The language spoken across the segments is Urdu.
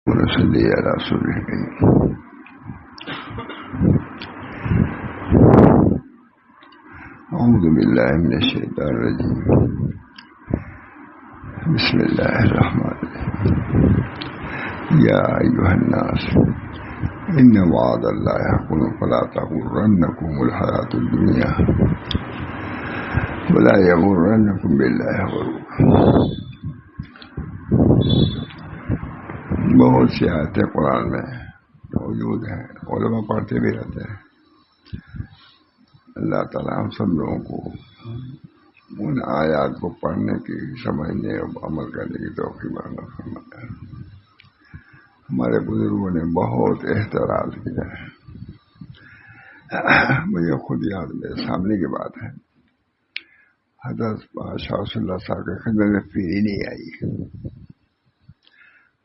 ونصلي على رسوله الكريم. أعوذ بالله من الشيطان الرجيم. بسم الله الرحمن الرحيم. يا أيها الناس إن وعد الله حق فلا تغرنكم الحياة الدنيا ولا يغرنكم بالله غرور. بہت سی آیتیں قرآن میں موجود ہیں، علماء پڑھتے بھی رہتے ہیں. اللہ تعالیٰ ہم سب لوگوں کو ان آیات کو پڑھنے کی، سمجھنے اور عمل کرنے کی توفیق عطا فرمائے. ہمارے بزرگوں نے بہت احتراز کیا ہے. مجھے خود یاد، میرے سامنے کی بات ہے، حضرت شاہ رسول اللہ صاحب کے خدمت میں پیری نہیں آئی.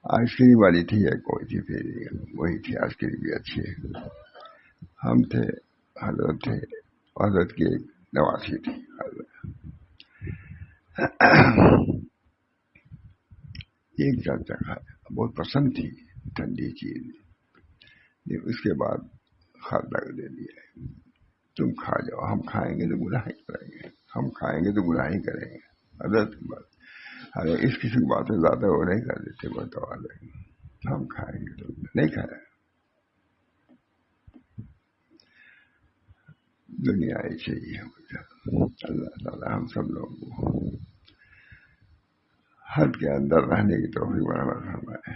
آئس کریم والی تھی یا کوئی تھی پیری، وہی تھی. آئس کریم بھی اچھی ہے. ہم تھے، حضرت تھے، حضرت کی ایک نواسی تھی. ایک چمچہ کھایا، بہت پسند تھی ٹھنڈی چیز. اس کے بعد خط دے دیا، تم کھا جاؤ، ہم کھائیں گے تو گناہ ہی کریں گے، ہم کھائیں گے تو گناہ ہی کریں گے. حضرت کی بات، اگر اس قسم کی باتیں زیادہ وہ نہیں کر دیتے، بتوا دیں گے ہم کھائیں گے تو نہیں کھایا. دنیا ایسی ہی ہے. اللہ تعالیٰ ہم سب لوگوں کو حد کے اندر رہنے کی توفیق عطا فرمائے.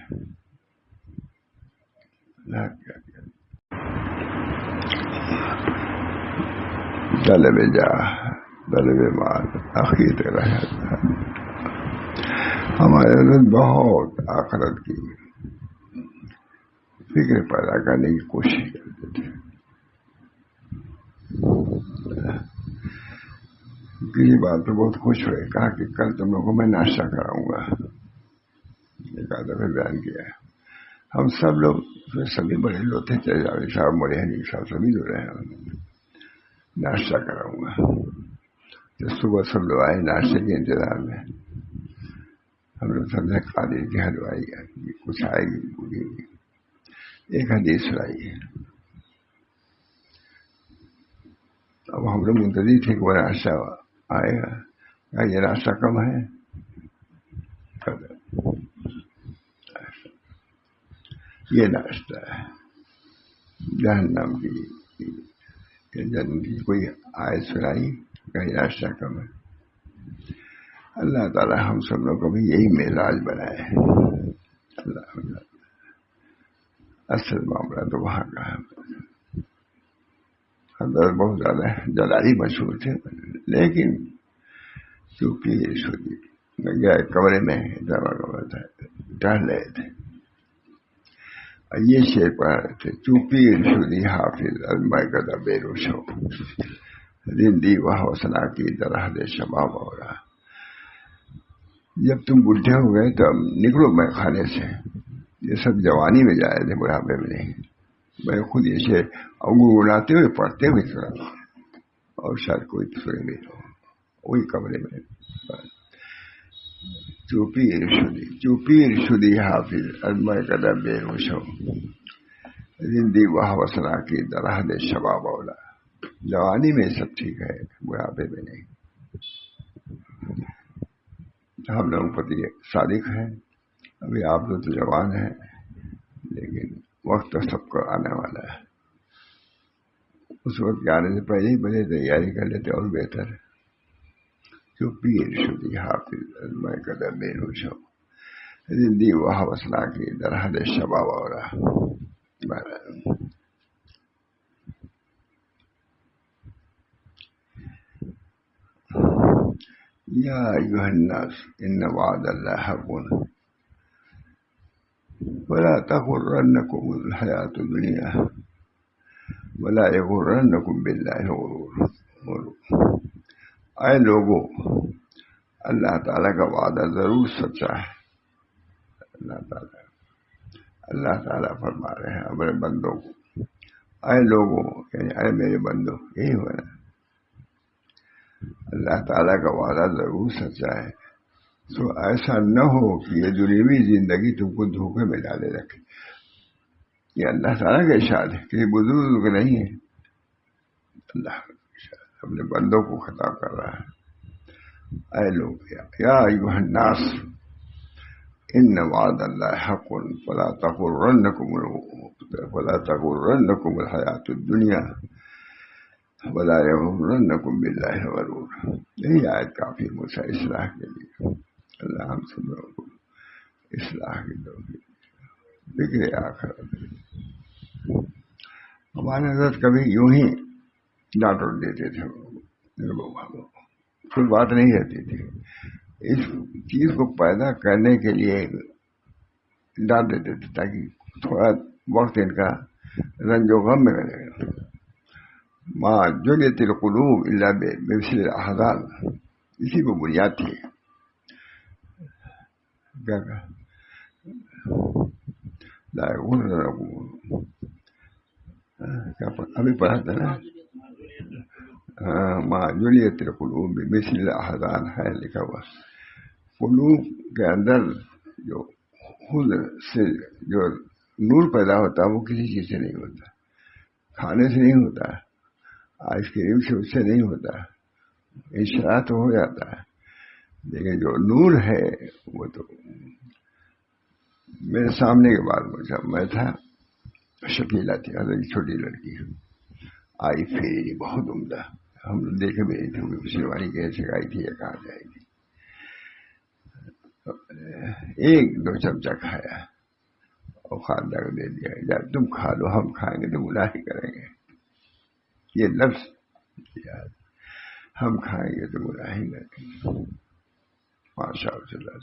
طلب جاہ، طلب مال، عقید رہے. ہمارے حضرت بہت آخرت کی فکر پیدا کرنے کی کوشش کرتے تھے. کسی بات پہ بہت خوش ہوئے، کہا کہ کل تم لوگوں کو میں ناشتہ کراؤں گا. ایک آدھا پھر بیان کیا. ہم سب لوگ، سبھی بڑے لوگ تھے، چاہے صاحب، بڑے حنیف صاحب، سبھی لوگ رہے. ناشتہ کراؤں گا. تو صبح سب لوگ آئے ناشتے کے انتظار میں. ہم لوگ سمجھے قادر کی حلوائی کچھ آئے گی، پوری ایک حدیث سنائی ہے. اب ہم لوگ منتظر تھے کہ وہ ناشتہ آئے گا. یہ ناشتہ کم ہے، یہ ناشتہ ہے جہنم کی، جنت کی کوئی آیت سنائی کہ یہ ناشتہ کم ہے. اللہ تعالیٰ ہم سب لوگ کو بھی یہی مزاج بنائے. اللہ اصل معاملہ تو وہاں کا ہے. حضرت بہت زیادہ جلالی مشہور تھے، لیکن چونکہ میں گیا کمرے میں ٹہل رہے تھے اور یہ شعر پڑھ رہے تھے: چوپی رشودی حافظ ازمائے گدا بے روشو رندی وہ حوصلہ کی درہ دے شباب ہو رہا. جب تم بڈھے ہو گئے تو نکلو میں خانے سے. یہ سب جوانی میں جائے تھے، بڑھاپے میں نہیں. میں خود یہ شعر گنگناتے ہوئے پڑھتے ہوئے سنا، اور شاید کوئی سنے نہیں ہو. وہی کمرے میں چوپی رشودی حافظ ازمائے گدا بے روشو رندی وہ حوصلہ کی درہ دے شباب اولا. جوانی میں سب ٹھیک ہے، بڑھاپے میں نہیں. ہم لوگ پتی صادق ہیں، ابھی آپ تو جوان ہیں، لیکن وقت تو سب کو آنے والا ہے. اس وقت کے آنے سے پہلے ہی پہلے تیاری کر لیتے اور بہتر ہے. چوپی رشودی حافظ ازمائے گدا بے روشو رندی وہ حوصلہ کی درہ دے شباب اولا. یا ایھا الناس ان وعد اللہ حق ولا تغرنکم الحیاۃ الدنیا ولا یغرنکم باللہ الغرور. اے لوگوں، اللہ تعالیٰ کا وعدہ ضرور سچا ہے. اللہ تعالیٰ فرما رہے ہیں اپنے بندوں کو، اے لوگوں، یعنی اے میرے بندوں، یہی ہوا نا. اللہ تعالیٰ کا وعدہ ضرور سچا ہے. تو ایسا نہ ہو کہ یہ دنیاوی زندگی تم کو دھوکے میں ڈالے رکھے. یہ اللہ تعالیٰ کا ارشاد ہے، کسی بزرگ نہیں ہے. اللہ اپنے بندوں کو خطاب کر رہا ہے. اے لوگ، یا ایھا الناس ان وعد اللہ حق فلا تغرنکم الحیات الدنیا ولا یغرنکم باللہ الغرور. یہی آیت کافی موسیٰ اصلاح کے لیے. اللہ ہم سب لوگوں کو اصلاح کی توفیق ذکر آخر. ہمارے حضرت کبھی یوں ہی ڈانٹ دیتے تھے، کوئی بات نہیں رہتی تھی. اس چیز کو پیدا کرنے کے لیے ڈانٹ دیتے تھے تاکہ تھوڑا وقت ان کا رنج و غم میں رہے. ما جلت القلوب الا بمثل الاحزان، اسی کو بنیاد تھی. کیا ابھی پڑھا تھا نا، ما جلت القلوب بمثل الاحزان ہے لکھا ہوا. قلوب کے اندر جو خود سے جو نور پیدا ہوتا ہے وہ کسی چیز سے نہیں ہوتا، کھانے سے نہیں ہوتا، آئس کریم سے اس سے نہیں ہوتا. انشراح تو ہو جاتا ہے، لیکن جو نور ہے وہ تو میرے سامنے کے بعد میں تھا، شکیلا تھی، حضرت چھوٹی لڑکی آئی پھر بہت عمدہ. ہم دیکھے بھی نہیں تھے مسلمانی کیسے آئی تھی یا کہاں جائے گی. ایک دو چمچہ کھایا اور خاندہ کو دے دیا، یا تم کھا لو ہم کھائیں گے تو گناہ ہی کریں گے. یہ لفظ یاد، ہم کھائیں گے تو گناہ ہی کریں گے. ماشاء اللہ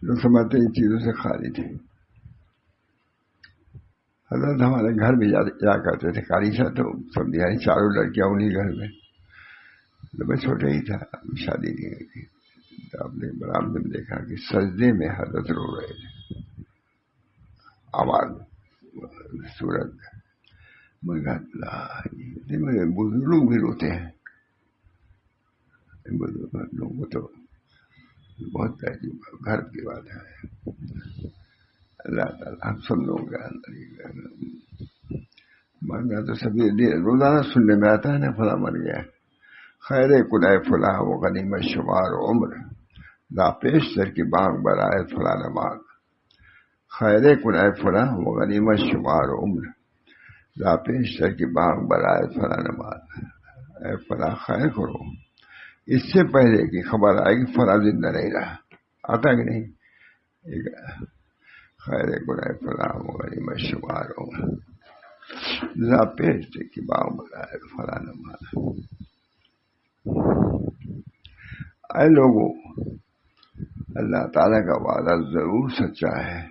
لوگ سمجھتے ان چیزوں سے خالی تھے. حضرت ہمارے گھر بھی جا کرتے تھے. قاری صاحب تو سمجھے چاروں لڑکیاں انہیں گھر میں. تو میں چھوٹا ہی تھا، شادی نہیں ہوئی تھی. تو آپ نے برآمدے میں دیکھا کہ سجدے میں حضرت رو رہے تھے، آواز صورت میں بزرگ بھی روتے ہیں. بزرگ لوگوں تو بہت عجیب گھر کی بات ہے. اللہ تعالیٰ ہم سب لوگوں کا مرنا تو سبھی روزانہ سننے میں آتا ہے نا، فلاں مر گیا، خیر کلائے فلاں وہ غنیمت شمار عمر، لا پیشتر کی بانگ برائے فلاں نماز. خیر کلائے فلاں وہ غنیمت شمار عمر، لا پیشتر کی بانگ برائے فلاں نماز. اے فلاں خیر کرو اس سے پہلے کی خبر آئے کہ فلاں زندہ نہیں رہا. آتا کہ نہیں؟ خیر گناہ فلاں و غنیمت شمار عمر، لا پیشتر کی بانگ برائے فلاں نماز. اے لوگوں، اللہ تعالیٰ کا وعدہ ضرور سچا ہے.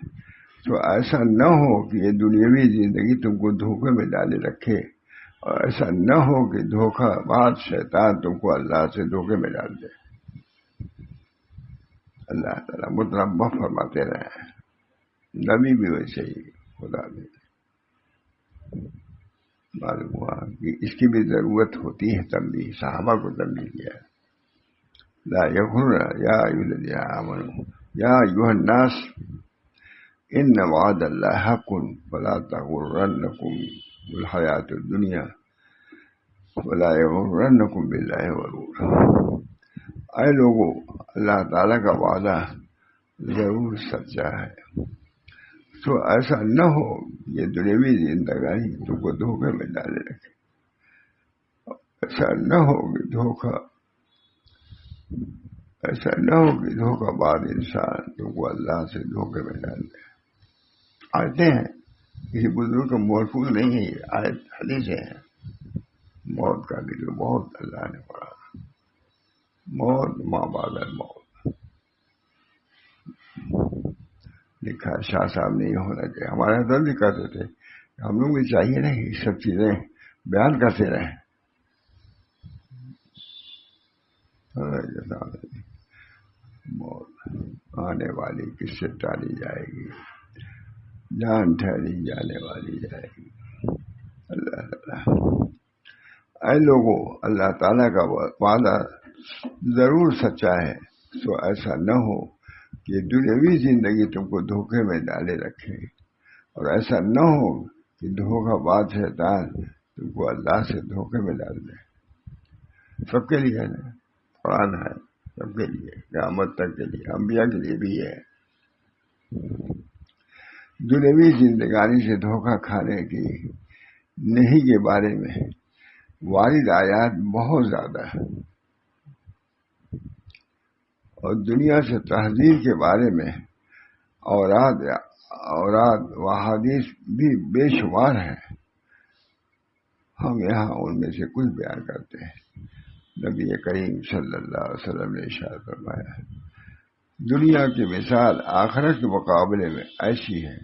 تو ایسا نہ ہو کہ یہ دنیاوی زندگی تم کو دھوکے میں ڈالے رکھے، اور ایسا نہ ہو کہ دھوکہ باز شیطان تم کو اللہ سے دھوکے میں ڈال دے. اللہ تعالیٰ متنبہ فرماتے رہے، نبی بھی ویسے ہی. خدا بھی معلوم ہوا کہ اس کی بھی ضرورت ہوتی ہے. تنبیہ صحابہ کو تنبیہ کیا. لا یغرن یا ایھا الذین آمنوا یا ایھا الناس ان وعد اللہ حق فلا تغرنکم الحیات الدنیا ولا یغرنکم باللہ الغرور. اے لوگوں، اللہ تعالیٰ کا وعدہ ضرور سچا ہے. تو ایسا نہ ہو یہ دنیاوی زندگی تم کو دھوکے میں ڈالے رکھے. ایسا نہ ہو کہ دھوکہ بعد انسان تم کو اللہ سے دھوکے میں ڈال دے. آتے ہیں کسی بزرگ کا محفوظ نہیں ہے، یہ آیت حدیث ہے. موت کا ذکر بہت اللہ نے پڑھا. موت ما بعد الموت لکھا. شاہ صاحب نے یہ ہونا چاہیے. ہمارے حضرت بھی کہتے تھے ہم لوگ بھی چاہیے نا یہ سب چیزیں بیان کرتے رہیں. موت آنے والی کس سے ٹالی جائے گی، جان ٹھہری جانے والی جائے گی. اللہ تعالیٰ. اے لوگوں، اللہ تعالیٰ کا وعدہ ضرور سچا ہے. تو ایسا نہ ہو کہ دنیاوی زندگی تم کو دھوکے میں ڈالے رکھے، اور ایسا نہ ہو کہ دھوکہ باز شیطان تم کو اللہ سے دھوکے میں ڈال دے۔ سب کے لیے ہے نا، قرآن ہے سب کے لیے، قیامت تک کے لیے، انبیاء کے لیے بھی ہے۔ دنیاوی زندگانی سے دھوکہ کھانے کی نہیں کے بارے میں وارد آیات بہت زیادہ ہے، اور دنیا سے تحذیر کے بارے میں اوراد و حدیث بھی بے شمار ہیں۔ ہم یہاں ان میں سے کچھ بیان کرتے ہیں۔ نبی کریم صلی اللہ علیہ وسلم نے ارشاد فرمایا، دنیا کی مثال آخرت کے مقابلے میں ایسی ہے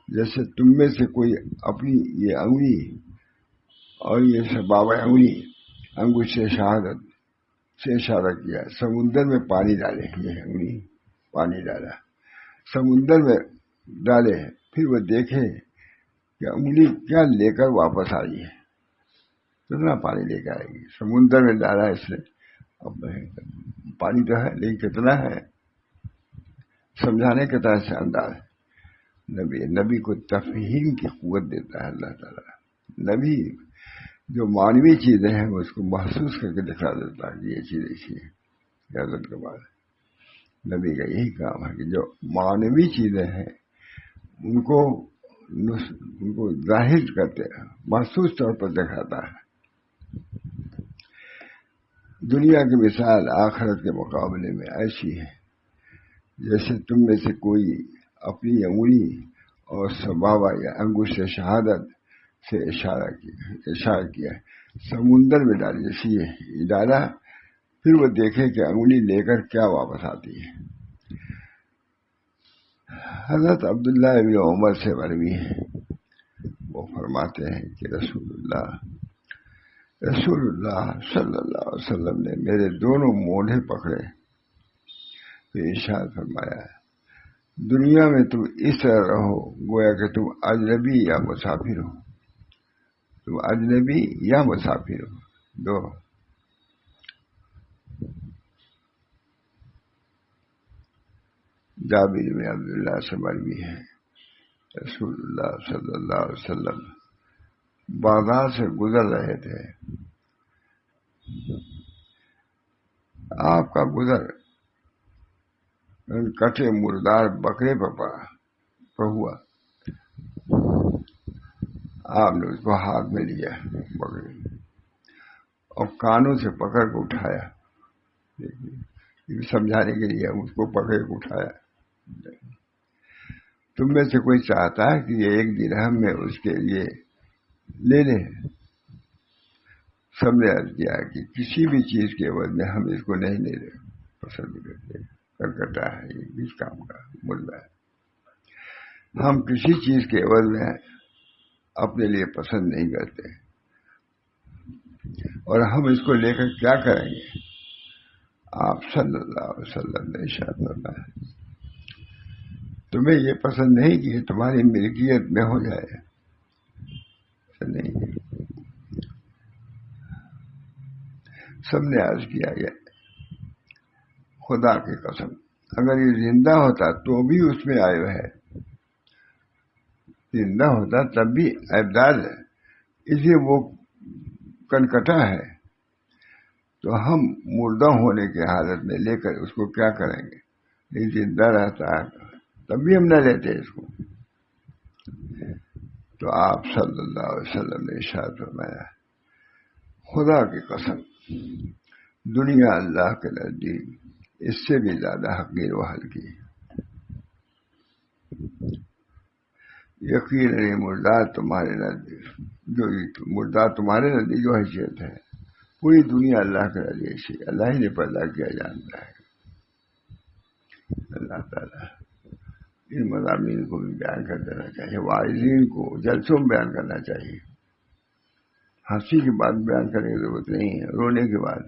جیسے تم میں سے کوئی اپنی یہ انگلی اور یہ سبابہ انگلی انگشت شہادت سے اشارہ کیا، سمندر میں پانی ڈالے، یہ انگلی پانی ڈالا سمندر میں ڈالے، پھر وہ دیکھے کہ انگلی کیا لے کر واپس آئی ہے، کتنا پانی لے کے آئے گی، سمندر میں ڈالا اس نے، اب پانی تو ہے لیکن کتنا ہے، سمجھانے کے طرح سے انداز۔ نبی کو تفہیم کی قوت دیتا ہے اللہ تعالیٰ۔ نبی جو معنوی چیزیں ہیں اس کو محسوس کر کے دکھا دیتا ہے کہ یہ چیز ایسی ہے۔ حضرت کے بعد نبی کا یہی کام ہے کہ جو معنوی چیزیں ہیں ان کو ظاہر کرتے ہیں، محسوس طور پر دکھاتا ہے۔ دنیا کی مثال آخرت کے مقابلے میں ایسی ہے جیسے تم میں سے کوئی اپنی انگلی اور سبابہ یا انگشت شہادت سے اشارہ کیا سمندر میں ڈالی، جیسے یہ ڈالا، پھر وہ دیکھے کہ انگلی لے کر کیا واپس آتی ہے۔ حضرت عبداللہ ابن عمر سے مروی ہے، وہ فرماتے ہیں کہ رسول اللہ صلی اللہ علیہ وسلم نے میرے دونوں مونڈھے پکڑے، پھر ارشاد فرمایا، دنیا میں تم اس طرح رہو گویا کہ تم اجنبی یا مسافر ہو، تم اجنبی یا مسافر ہو، دو۔ جابر بن عبداللہ سے مروی ہے، رسول اللہ صلی اللہ علیہ وسلم بازار سے گزر رہے تھے، آپ کا گزر کٹے مردار بکرے پر ہوا، آپ نے اس کو ہاتھ میں لیا بکرے اور کانوں سے پکڑ کے اٹھایا، سمجھانے کے لیے اس کو پکڑ کے اٹھایا۔ تم میں سے کوئی چاہتا ہے کہ یہ 1 درہم میں اس کے لیے لے لے؟ سب نے عرض کیا کہ کسی بھی چیز کے عوض میں ہم اس کو نہیں لے رہے، پسند کرتے، کرکٹا ہے، یہ کس کام کا مردہ ہے، ہم کسی چیز کے عوض میں اپنے لیے پسند نہیں کرتے، اور ہم اس کو لے کر کیا کریں گے؟ آپ صلی اللہ علیہ وسلم نے ارشاد فرمایا، تمہیں یہ پسند نہیں کہ یہ تمہاری ملکیت میں ہو جائے؟ نہیں۔ سب نے عرض کیا یہ خدا کی قسم اگر یہ زندہ ہوتا تو بھی اس میں عیب ہے، زندہ ہوتا تب بھی عیبدار ہے، اس لیے وہ کنکٹا ہے، تو ہم مردہ ہونے کی حالت میں لے کر اس کو کیا کریں گے؟ لیکن زندہ رہتا ہے تب بھی ہم نہ لیتے اس کو۔ تو آپ صلی اللہ علیہ وسلم نے ارشاد فرمایا، خدا کی قسم دنیا اللہ کے نزدیک اس سے بھی زیادہ حقیر و ہلکی ہے۔ یقیناً مردار تمہارے نزدیک جو حیثیت ہے پوری دنیا اللہ کے نزدیک سے اللہ ہی نے پیدا کیا جانتا ہے۔ اللہ تعالیٰ ان مضامین کو بھی بیان کر دینا چاہیے، واعظین کو جلسوں میں بیان کرنا چاہیے۔ ہنسی کی بات بیان کرنے کی ضرورت نہیں ہے، رونے کی بات۔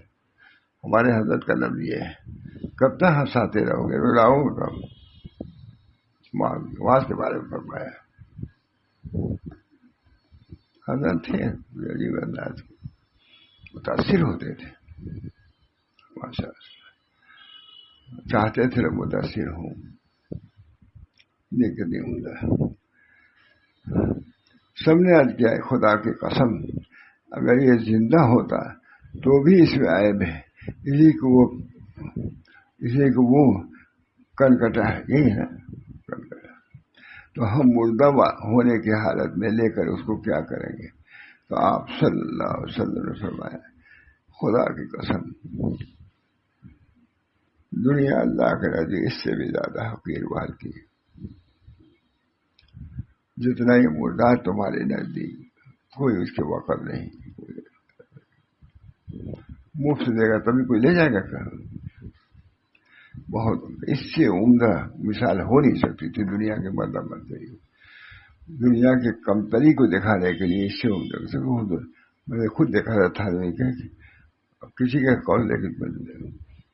ہمارے حضرت کا لفظ یہ ہے، کب تک ہنساتے رہو گے، رلاؤ کب؟ واز کے بارے میں فرمایا، حضرت تھے عجیب انداز متاثر ہوتے تھے، ماشاء اللہ۔ چاہتے تھے متاثر ہوں، لیکن نہیں ہوتا۔ سب نے عرض کیا ہے خدا کی قسم اگر یہ زندہ ہوتا تو بھی اس میں عیب ہے، اسی کو وہ کن کٹا ہے، یہی ہے کن کٹا، تو ہم مردہ ہونے کی حالت میں لے کر اس کو کیا کریں گے؟ تو آپ صلی اللہ علیہ وسلم نے فرمایا خدا کی قسم دنیا اللہ کے نزدیک اس سے بھی زیادہ حقیر بات کی، جتنا یہ مردہ تمہارے نزدیک کوئی اس کے وقت نہیں، مفت دے گا تبھی کوئی لے جائے گا کہ بہت اس سے عمدہ مثال ہو نہیں سکتی تھی دنیا کے مردہ بنتے ہی، دنیا کے کمتری کو دکھانے کے لیے اس سے عمدہ میں نے خود دیکھا تھا کسی کا قول لیکن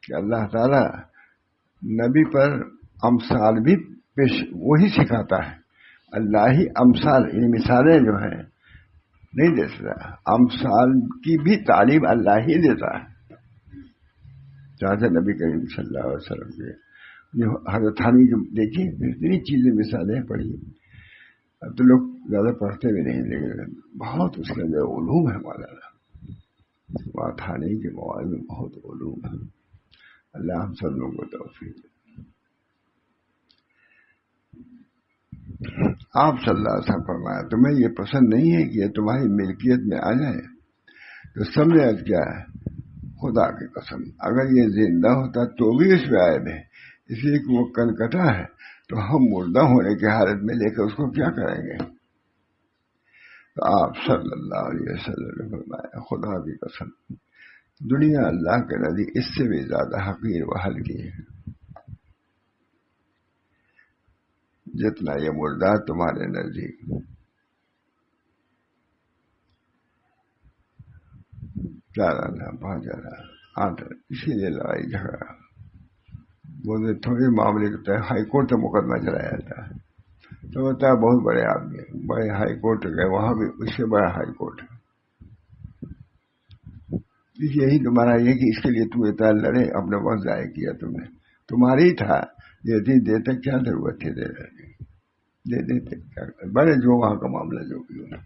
کہ اللہ تعالی نبی پر امثال بھی پیش وہی سکھاتا ہے، اللہ ہی امثال یہ مثالیں جو ہیں نہیں دے سکتا، امثال کی بھی تعلیم اللہ ہی دیتا ہے، چاہتے نبی کریم صلی اللہ علیہ وسلم کے حضرت تھانی جو دیکھیے بہترین چیزیں مثالیں پڑھی، اب تو لوگ زیادہ پڑھتے بھی نہیں لیکن بہت اس کے اندر علوم ہے مولانا، وہاں تھانے کے مواد میں بہت علوم ہے، اللہ ہم سب لوگوں کو توفیق دے۔ آپ صلی اللہ علیہ وسلم فرمایا تمہیں یہ پسند نہیں ہے کہ یہ تمہاری ملکیت میں آ جائے؟ تو سب نے عرض کیا ہے خدا کی قسم اگر یہ زندہ ہوتا تو بھی اس میں عیب ہے، اس لیے کہ وہ کن کٹا ہے، تو ہم مردہ ہونے کی حالت میں لے کر اس کو کیا کریں گے؟ تو آپ صلی اللہ علیہ وسلم نے فرمایا خدا کی قسم دنیا اللہ کے نزدیک اس سے بھی زیادہ حقیر و ہلکی ہے، جتنا یہ مردہ تمہارے نزدیک۔ جا رہا تھا وہاں جا رہا آتا اسی لیے لڑائی جھگڑا بولے تھوڑے معاملے کے ہائی کورٹ سے مقدمہ چلایا جاتا ہے، تو ہوتا ہے بہت بڑے آدمی بڑے ہائی کورٹ گئے، وہاں بھی اس سے بڑا ہائی کورٹ ہے، یہی تمہارا یہ کہ اس کے لیے تم اتنا لڑے، اپنے وقت ضائع کیا تم نے، تمہاری ہی تھا یہ دیتے کیا ضرورت تھی دے دیتے بڑے جو وہاں کا معاملہ جو بھی ہونا۔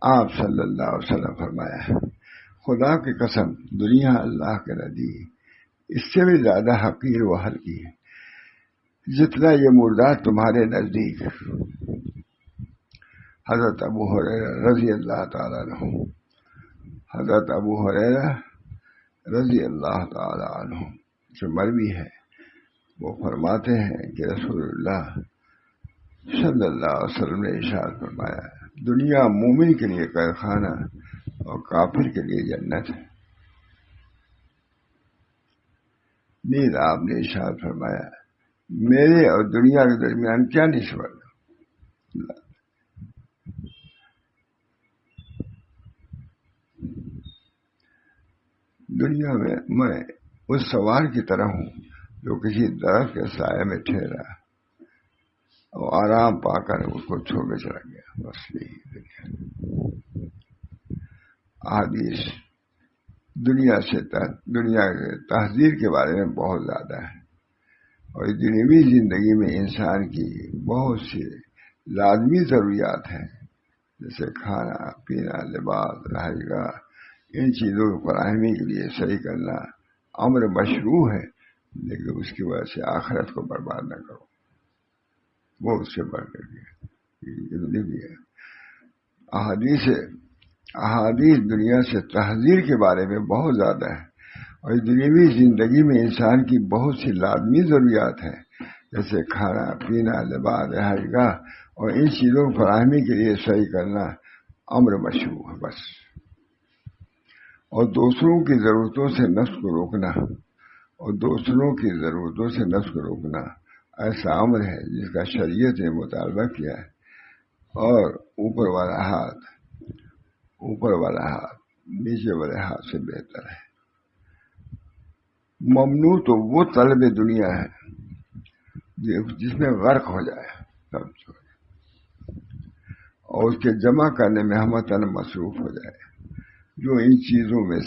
آپ صلی اللہ علیہ وسلم فرمایا خدا کی قسم دنیا اللہ کے نزدیک اس سے بھی زیادہ حقیر و ہلکی ہے، جتنا یہ مردہ تمہارے نزدیک۔ حضرت ابو ہریرہ رضی اللہ تعالیٰ عنہ، حضرت ابو ہریرہ رضی اللہ تعالیٰ عنہ جو مروی ہے وہ فرماتے ہیں کہ رسول اللہ صلی اللہ علیہ وسلم نے ارشاد فرمایا دنیا مومن کے لیے قید خانہ اور کافر کے لیے جنت ہے۔ نیز آپ نے ارشاد فرمایا میرے اور دنیا کے درمیان کیا نسبت؟ دنیا میں میں اس سوار کی طرح ہوں جو کسی درخت کے سائے میں ٹھہرا اور آرام پا کر اس کو چھوڑ کے چلا گیا، بس یہی دنیا۔ حدیث دنیا کے تحذیر کے بارے میں بہت زیادہ ہے، اور دنیوی زندگی میں انسان کی بہت سی لازمی ضروریات ہیں جیسے کھانا پینا لباس رہائش گاہ، ان چیزوں کی فراہمی کے لیے صحیح کرنا امر مشروع ہے، لیکن اس کی وجہ سے آخرت کو برباد نہ کرو، وہ اس سے بڑھ کر کے بھی ہے۔ احادیث دنیا سے تحذیر کے بارے میں بہت زیادہ ہے، اور دنیوی زندگی میں انسان کی بہت سی لازمی ضروریات ہیں جیسے کھانا پینا لباس رہائش گاہ، اور ان چیزوں کی فراہمی کے لیے صحیح کرنا امر مشروع ہے بس، اور دوسروں کی ضرورتوں سے نفس کو روکنا ایسا امر ہے جس کا شریعت نے مطالبہ کیا ہے، اور اوپر والا ہاتھ نیچے والے ہاتھ سے بہتر ہے۔ ممنوع تو وہ طلب دنیا ہے جس میں غرق ہو جائے سب، اور اس کے جمع کرنے میں ہمتاً مصروف ہو جائے، جو ان چیزوں میں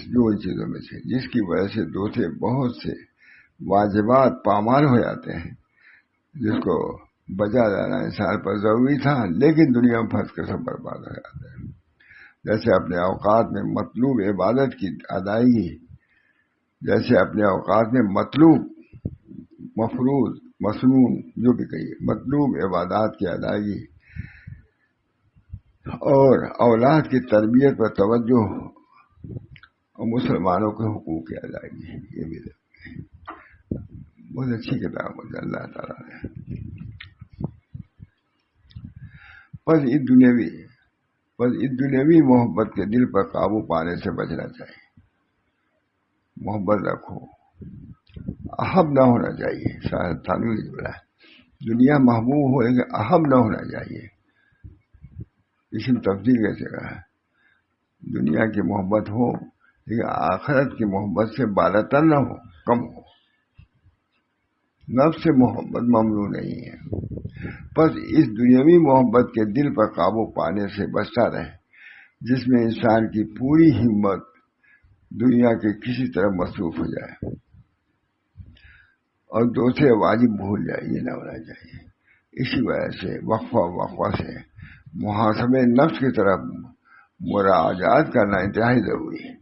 سے جس کی وجہ سے دوسرے بہت سے واجبات پامال ہو جاتے ہیں، جس کو بچا جانا انسان پر ضروری تھا، لیکن دنیا میں پھنس کر سب برباد ہو جاتے ہیں۔ جیسے اپنے اوقات میں مطلوب عبادت کی ادائیگی، جیسے اپنے اوقات میں مطلوب، مفروض، مسنون، جو بھی کہیے، مطلوب عبادات کی ادائیگی اور اولاد کی تربیت پر توجہ اور مسلمانوں کے حقوق کی ادائیگی، یہ بھی بہت اچھی کتاب مجھے اللہ تعالیٰ نے۔ بس اس دنیاوی محبت کے دل پر قابو پانے سے بچنا چاہیے۔ محبت رکھو، احب نہ ہونا چاہیے۔ شاید تھانوی نے بولا دنیا محبوب ہو لیکن احب نہ ہونا چاہیے۔ اس میں تفصیل کیسے کہا ہے؟ دنیا کی محبت ہو لیکن آخرت کی محبت سے بالاتر نہ ہو، کم ہو۔ نفس سے محبت ممنوع نہیں ہے، بس اس دنیاوی محبت کے دل پر قابو پانے سے بچتا رہے، جس میں انسان کی پوری ہمت دنیا کے کسی طرح مصروف ہو جائے اور دوسرے واجب بھول جائے، یہ نہ ہونا چاہیے۔ اسی وجہ سے وقفہ سے محاسبہ نفس کی طرف مراجعات کرنا انتہائی ضروری ہے۔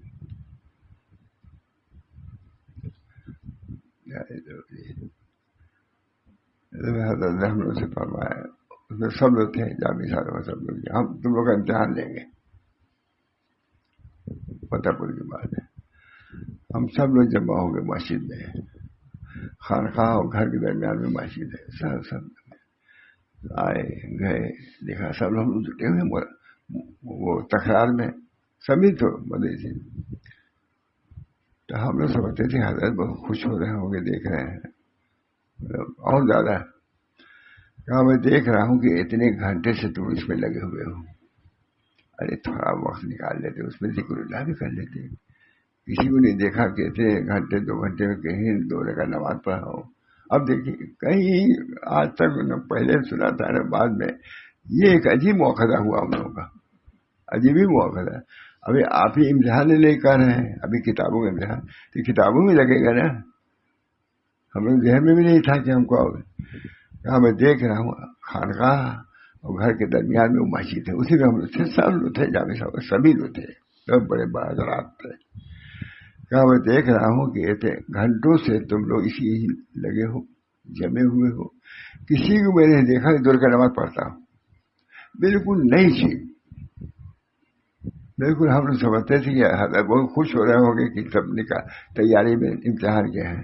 حضرت رحمت سے فرمایا، اس میں سب لوگ تھے، جامع صاحب میں سب لوگ، ہم تم لوگ کا امتحان لیں گے، فتح پور کی بات ہے۔ ہم سب لوگ جمع ہو گئے مسجد میں، خانقاہ اور گھر کے درمیان میں مسجد ہے، سب آئے گئے، دیکھا سب لوگ جٹے ہوئے وہ تکرار میں، سبھی تو مدرسے، تو ہم لوگ سمجھتے تھے حضرت بہت خوش ہو رہے ہوں گے، دیکھ رہے ہیں اور زیادہ۔ کہا میں دیکھ رہا ہوں کہ اتنے گھنٹے سے تم اس میں لگے ہوئے ہو، ارے تھوڑا وقت نکال لیتے، اس میں ذکر اللہ بھی کر لیتے۔ کسی کو نہیں دیکھا کہ اتنے گھنٹے 2 گھنٹے میں کہیں 2 رکعت نماز پڑھا ہو۔ اب دیکھیے کہیں آج تک نہ پہلے سنا تھا نہ بعد میں، یہ ایک عجیب موقع ہوا ہم لوگوں کا، عجیب ہی موقع ہے۔ ابھی آپ ہی امتحان لے کر رہے ہیں، ابھی کتابوں میں امتحان، تو کتابوں میں لگے گا نا، ہمیں ذہن میں بھی نہیں تھا کہ ہم کو کہاں میں دیکھ رہا ہوں خانقاہ اور گھر کے درمیان میں وہ مسجد ہے، اسی میں ہم لوگ تھے، سب لوگ تھے، جامع صاحب سبھی لوگ تھے، سب بڑے حضرات تھے۔ کہا میں دیکھ رہا ہوں کہ اتنے گھنٹوں سے تم لوگ اسی لگے ہو، جمے ہوئے ہو، کسی کو میں نے دیکھا کہ 2 رکعت نماز پڑھتا ہوں، بالکل نئی چیز، بالکل ہم لوگ سمجھتے تھے کہ حضرت بہت خوش ہو رہے ہوں گے کہ سب نے تیاری میں امتحان کیا ہے،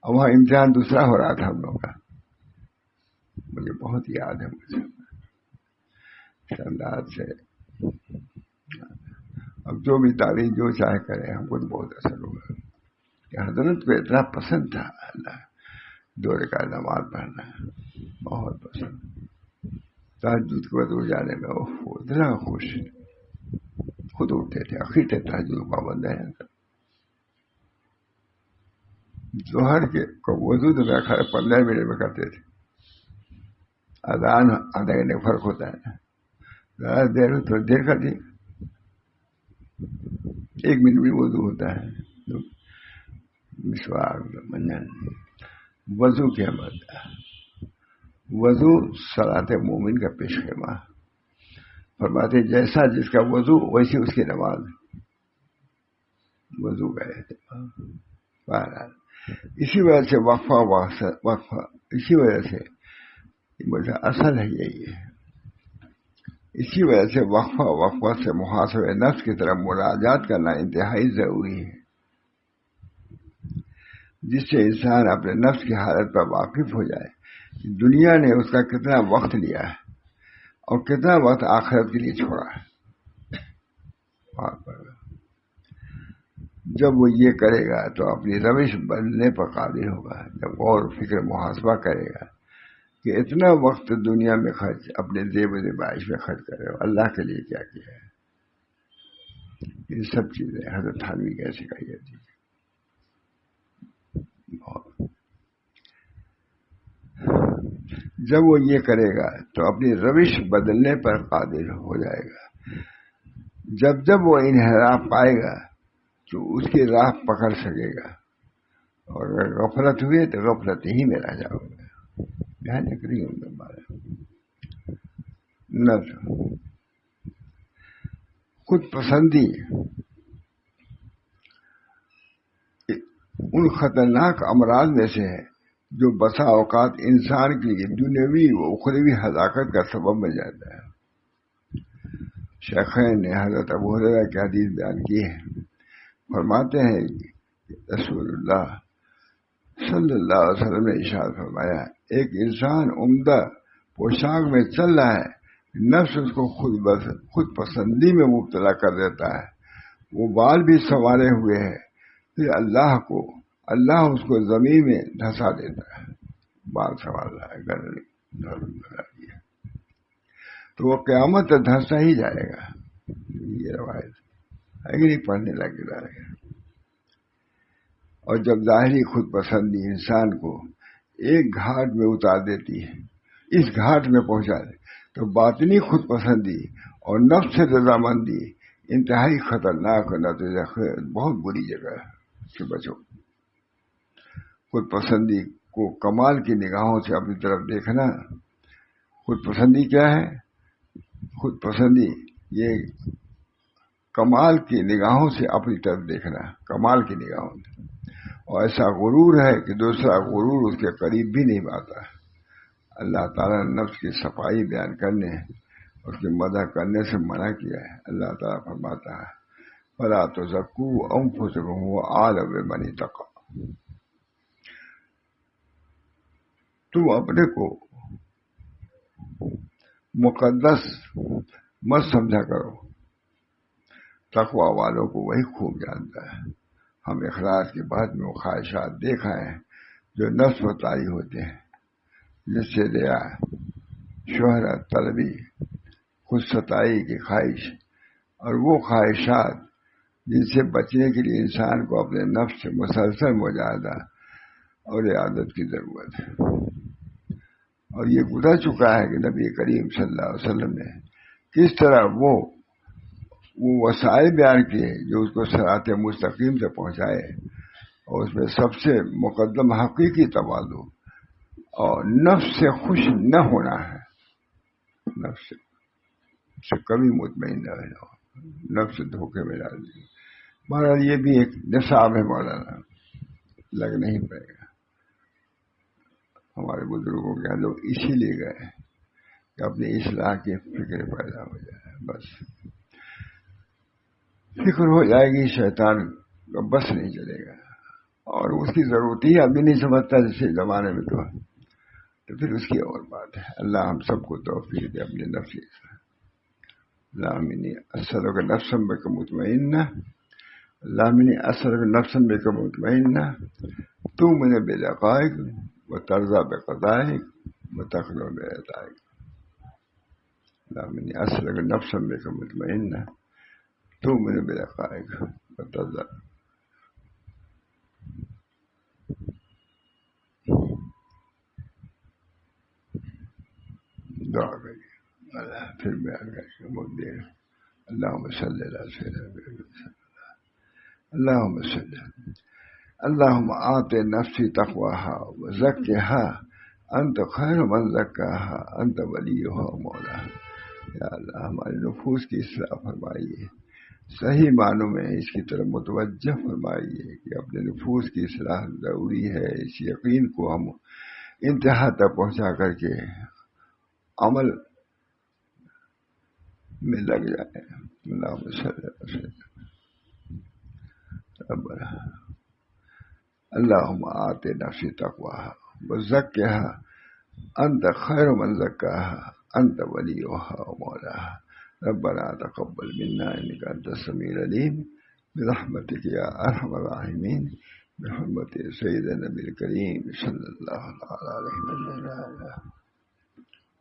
اور وہاں امتحان دوسرا ہو رہا تھا ہم لوگ کا۔ مجھے بہت یاد ہے، مجھے انداز سے، اب جو بھی تعریف جو چاہے کرے، ہم کو تو بہت اثر ہوگا کہ حضرت کو اتنا پسند تھا اللہ 2 رکعت نماز پڑھنا، بہت پسند۔ تہجد کے بعد اٹھ جانے میں وہ اتنا خوش، خود اٹھتے تھے، آخر تھے تہجد پابند ہے۔ ظہر کے وضو تو میرا خیال 15 منٹ میں کرتے تھے، اذان آدھا گھنٹے کا فرق ہوتا ہے، زیادہ دیر تھوڑی دیر کا دی، 1 منٹ میں وضو ہوتا ہے، مسواک، منجن، وضو کے بعد وضو صلاۃ مومن کا پیش خیمہ، فرماتے جیسا جس کا وضو ویسی اس کی نماز، وضو کا اہتمام۔ بہرحال اسی وجہ سے وقفہ اسی وجہ سے مجھے اصل ہے یہی ہے، اسی وجہ سے وقفہ سے محاسبہ نفس کی طرف مراجعات کرنا انتہائی ضروری ہے، جس سے انسان اپنے نفس کی حالت پر واقف ہو جائے، دنیا نے اس کا کتنا وقت لیا ہے اور کتنا وقت آخرت کے لیے چھوڑا ہے۔ جب وہ یہ کرے گا تو اپنی روش بدلنے پر قادر ہوگا، جب غور فکر محاسبہ کرے گا کہ اتنا وقت دنیا میں خرچ اپنے زیب و زیبائش میں خرچ کرے ہو، اللہ کے لیے کیا کیا ہے، یہ سب چیزیں حضرت تھانوی کی سکھائی جاتی ہے۔ جب وہ یہ کرے گا تو اپنی روش بدلنے پر قادر ہو جائے گا، جب وہ انحراف پائے گا تو اس کی راہ پکڑ سکے گا اور اگر غفلت ہوئی تو غفلت ہی میں رہ جاؤ گے. دھیان رکھنی ہوں گے بارے نفس خود پسندی ان خطرناک امراض میں سے ہے جو بسا اوقات انسان کے لیے دنیاوی و اخروی ہلاکت کا سبب بن جاتا ہے. شیخین نے حضرت ابو ہریرہ کی حدیث بیان کی ہے. فرماتے ہیں کہ رسول اللہ صلی اللہ علیہ وسلم نے ارشاد فرمایا ایک انسان عمدہ پوشاک میں چل رہا ہے, نفس اس کو خود پسندی میں مبتلا کر دیتا ہے. وہ بال بھی سنوارے ہوئے ہے, پھر اللہ اس کو زمین میں دھسا دیتا ہے. بال سنوار رہا ہے گھر تو وہ قیامت تک دھسا ہی جائے گا. یہ روایت ہے کہ نہیں, پڑھنے لگے جا رہے. اور جب ظاہری خود پسندی انسان کو ایک گھاٹ میں اتار دیتی ہے, اس گھاٹ میں پہنچا دے, تو باطنی خود پسندی اور نفس سے رضامندی انتہائی خطرناک نتیجہ بہت بری جگہ سے بچو. خود پسندی کو کمال کی نگاہوں سے اپنی طرف دیکھنا. خود پسندی کیا ہے؟ خود پسندی یہ کمال کی نگاہوں سے اپنی طرف دیکھنا, کمال کی نگاہوں سے. اور ایسا غرور ہے کہ دوسرا غرور اس کے قریب بھی نہیں آتا. اللہ تعالیٰ نے نفس کی صفائی بیان کرنے, اس کی مدح کرنے سے منع کیا ہے. اللہ تعالیٰ فرماتا ہے فَلَا تُزَكُّوا أَنفُسَكُمْ هُوَ أَعْلَمُ بِمَنِ اتَّقَىٰ. تم اپنے کو مقدس مت سمجھا کرو, تقوی والوں کو وہی خوب جانتا ہے. ہم اخلاص کی بات میں وہ خواہشات دیکھا ہے جو نفس و طاری ہوتے ہیں, جس سے ریا, شہرت طلبی, خود ستائی کی خواہش, اور وہ خواہشات جن سے بچنے کے لیے انسان کو اپنے نفس سے مسلسل مجاہدہ اور عادت کی ضرورت ہے. اور یہ گزر چکا ہے کہ نبی کریم صلی اللہ علیہ وسلم نے کس طرح وہ وسائل بیان کیے جو اس کو صراط مستقیم سے پہنچائے, اور اس میں سب سے مقدم حقیقی تواضع اور نفس سے خوش نہ ہونا ہے. نفس سے کبھی مطمئن نہ رہنا, نفس سے دھوکے میں ڈال دی. مگر یہ بھی ایک نصاب ہے مولانا, لگ نہیں پائے گا. ہمارے بزرگوں کے لوگ اسی لیے گئے کہ اپنی اصلاح کی فکر پیدا ہو جائے. بس فکر ہو جائے گی, شیطان کا بس نہیں چلے گا, اور اس کی ضرورت ہی ابھی نہیں سمجھتا جیسے زمانے میں تو پھر اس کی اور بات ہے. اللہ ہم سب کو توفیق دے اپنے نفس کی. اللہم انی اسألک نفسا بک مطمئنہ, اللہم انی اسألک نفسا بک مطمئنہ تؤمن بلقائک وترضى بقضائک وتخلو بعطائک. اللہم انی اسألک نفسا بک مطمئنہ تؤمن بلقائک وترضى. دعا کریے اللہ پھر بیان کر کے بہت دیر. اللہم صلی علی سیدنا اللہم صلی اللہم آت نفسی تقواها وزکها انت خیر من زکاها انت ولیها مولاها. یا اللہ ہماری نفوس کی اصلاح فرمائیے, صحیح معنوں میں اس کی طرف متوجہ فرمائیے کہ اپنے نفوس کی اصلاح ضروری ہے. اس یقین کو ہم انتہا تک پہنچا کر کے عمل میں لگ جائے. اللہم صلی اللہ علیہ وسلم ربنا اللہم آت نفسی تقواها وزکها انت خیر من زکاها انت ولیها ومولاها. ربنا تقبل منا انك انت السميع العليم برحمتك يا ارحم الراحمين بحرمة سيدنا النبي الكريم صلى الله عليه وسلم.